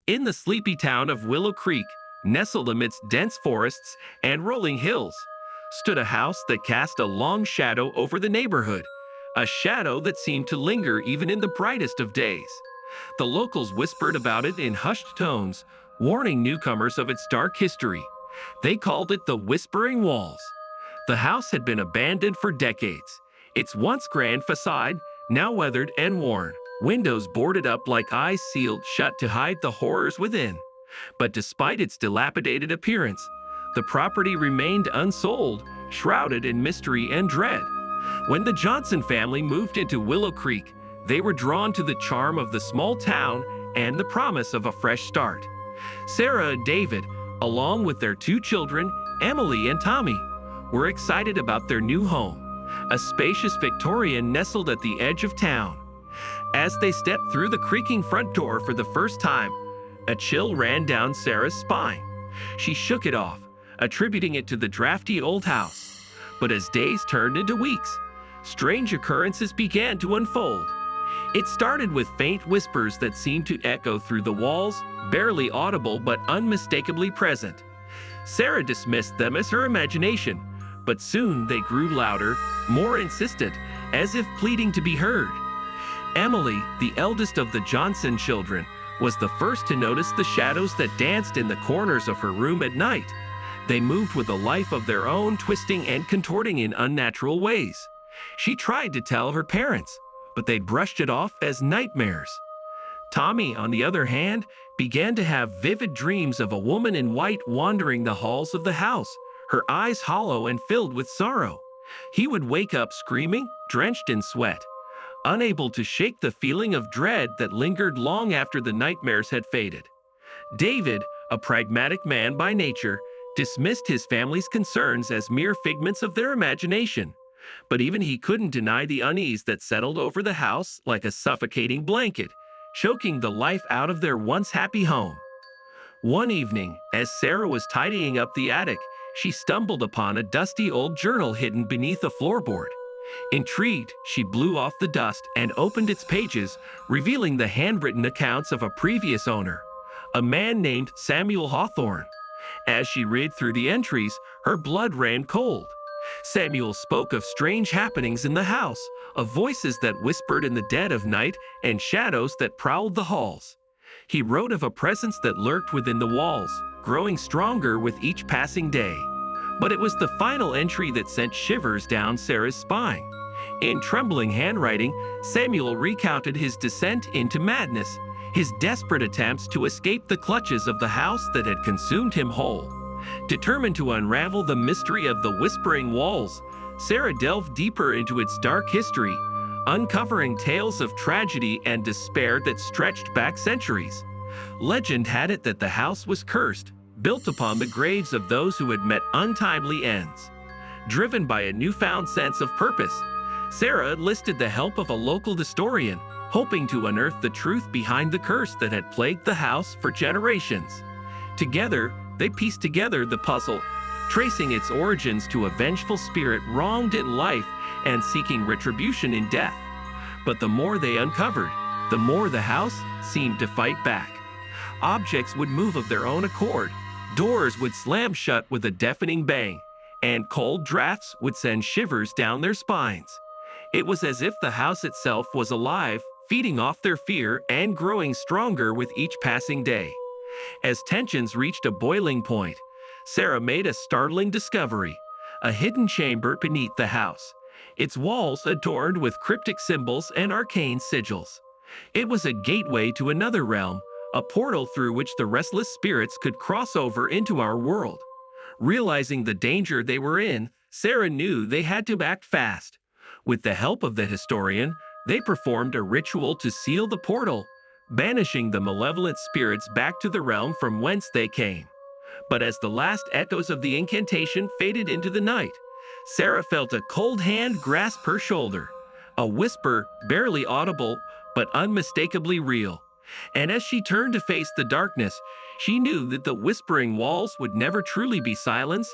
In the sleepy town of Willow Creek, nestled amidst dense forests and rolling hills, stood a house that cast a long shadow over the neighborhood, a shadow that seemed to linger even in the brightest of days. The locals whispered about it in hushed tones, warning newcomers of its dark history. They called it the Whispering Walls. The house had been abandoned for decades, its once grand facade now weathered and worn, windows boarded up like eyes sealed shut to hide the horrors within. But despite its dilapidated appearance, the property remained unsold, shrouded in mystery and dread. When the Johnson family moved into Willow Creek, they were drawn to the charm of the small town and the promise of a fresh start. Sarah and David, along with their two children, Emily and Tommy, were excited about their new home, a spacious Victorian nestled at the edge of town. As they stepped through the creaking front door for the first time, a chill ran down Sarah's spine. She shook it off, attributing it to the drafty old house. But as days turned into weeks, strange occurrences began to unfold. It started with faint whispers that seemed to echo through the walls, barely audible but unmistakably present. Sarah dismissed them as her imagination, but soon they grew louder, more insistent, as if pleading to be heard. Emily, the eldest of the Johnson children, was the first to notice the shadows that danced in the corners of her room at night. They moved with a life of their own, twisting and contorting in unnatural ways. She tried to tell her parents, but they brushed it off as nightmares. Tommy, on the other hand, began to have vivid dreams of a woman in white wandering the halls of the house, her eyes hollow and filled with sorrow. He would wake up screaming, drenched in sweat, unable to shake the feeling of dread that lingered long after the nightmares had faded. David, a pragmatic man by nature, dismissed his family's concerns as mere figments of their imagination. But even he couldn't deny the unease that settled over the house like a suffocating blanket, choking the life out of their once happy home. One evening, as Sarah was tidying up the attic, she stumbled upon a dusty old journal hidden beneath a floorboard. Intrigued, she blew off the dust and opened its pages, revealing the handwritten accounts of a previous owner, a man named Samuel Hawthorne. As she read through the entries, her blood ran cold. Samuel spoke of strange happenings in the house, of voices that whispered in the dead of night and shadows that prowled the halls. He wrote of a presence that lurked within the walls, growing stronger with each passing day. But it was the final entry that sent shivers down Sarah's spine. In trembling handwriting, Samuel recounted his descent into madness, his desperate attempts to escape the clutches of the house that had consumed him whole. Determined to unravel the mystery of the Whispering Walls, Sarah delved deeper into its dark history, uncovering tales of tragedy and despair that stretched back centuries. Legend had it that the house was cursed, built upon the graves of those who had met untimely ends. Driven by a newfound sense of purpose, Sarah enlisted the help of a local historian, hoping to unearth the truth behind the curse that had plagued the house for generations. Together, they pieced together the puzzle, tracing its origins to a vengeful spirit wronged in life and seeking retribution in death. But the more they uncovered, the more the house seemed to fight back. Objects would move of their own accord, doors would slam shut with a deafening bang, and cold drafts would send shivers down their spines. It was as if the house itself was alive, feeding off their fear and growing stronger with each passing day. As tensions reached a boiling point, Sarah made a startling discovery: a hidden chamber beneath the house, its walls adorned with cryptic symbols and arcane sigils. It was a gateway to another realm, a portal through which the restless spirits could cross over into our world. Realizing the danger they were in, Sarah knew they had to act fast. With the help of the historian, they performed a ritual to seal the portal, banishing the malevolent spirits back to the realm from whence they came. But as the last echoes of the incantation faded into the night, Sarah felt a cold hand grasp her shoulder, a whisper barely audible but unmistakably real. And as she turned to face the darkness, she knew that the Whispering Walls would never truly be silenced,